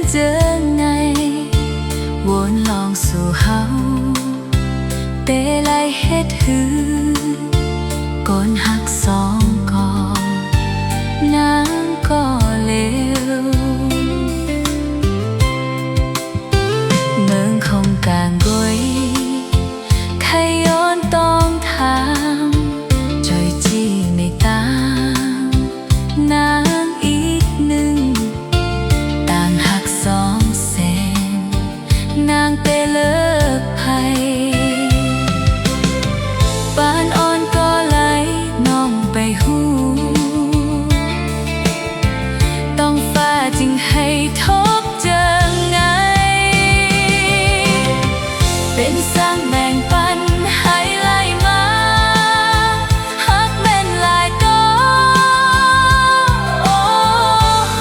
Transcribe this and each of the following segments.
เจอไงวนลองสู่เฮาเตไลเฮ็ดหือก่อนหักสองกองน้ำก็เลวเมืองคงกลางกวยใครย้อนต้องถามจอยจี้ไม่ตามนางอีกหนึ่งต่างหักสองเส้นนางเตเลิกภัยปานอ่อนก็ไหลน้องไปหูต้องฟ้าจึงให้ทบเจอไงเป็นสร้างแบ่งปันให้ไล่มาฮักแม่นหลายต่อโอ้โห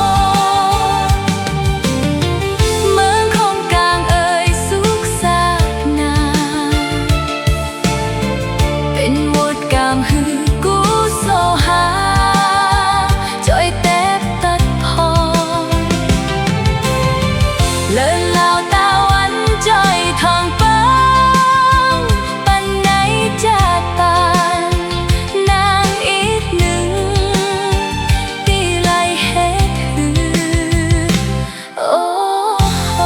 เมืองของกลางเอ่ยสุขสานาเป็นวดกามหือกูโซหาจอยเต็บตัดพอเลินลาวตาวันจอยทองปังปันไหนจะปานนางอีกหนึ่งตีไลเฮ็ดหือโอ้โห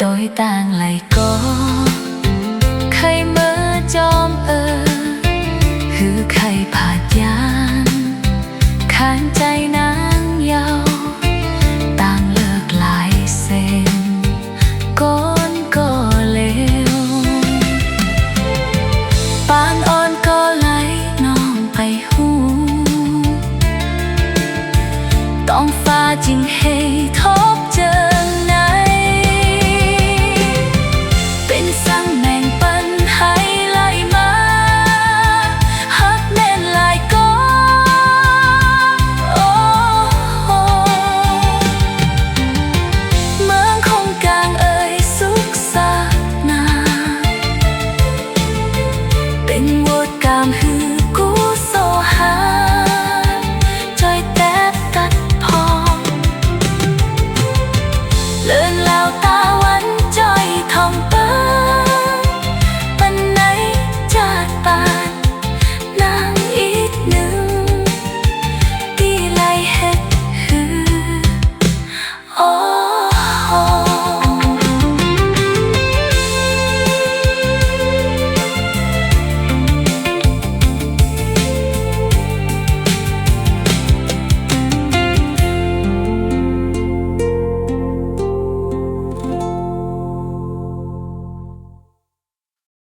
โดยต่างไหลก็ใครเมื่อจอมคือใครผาดยานขานใจนะ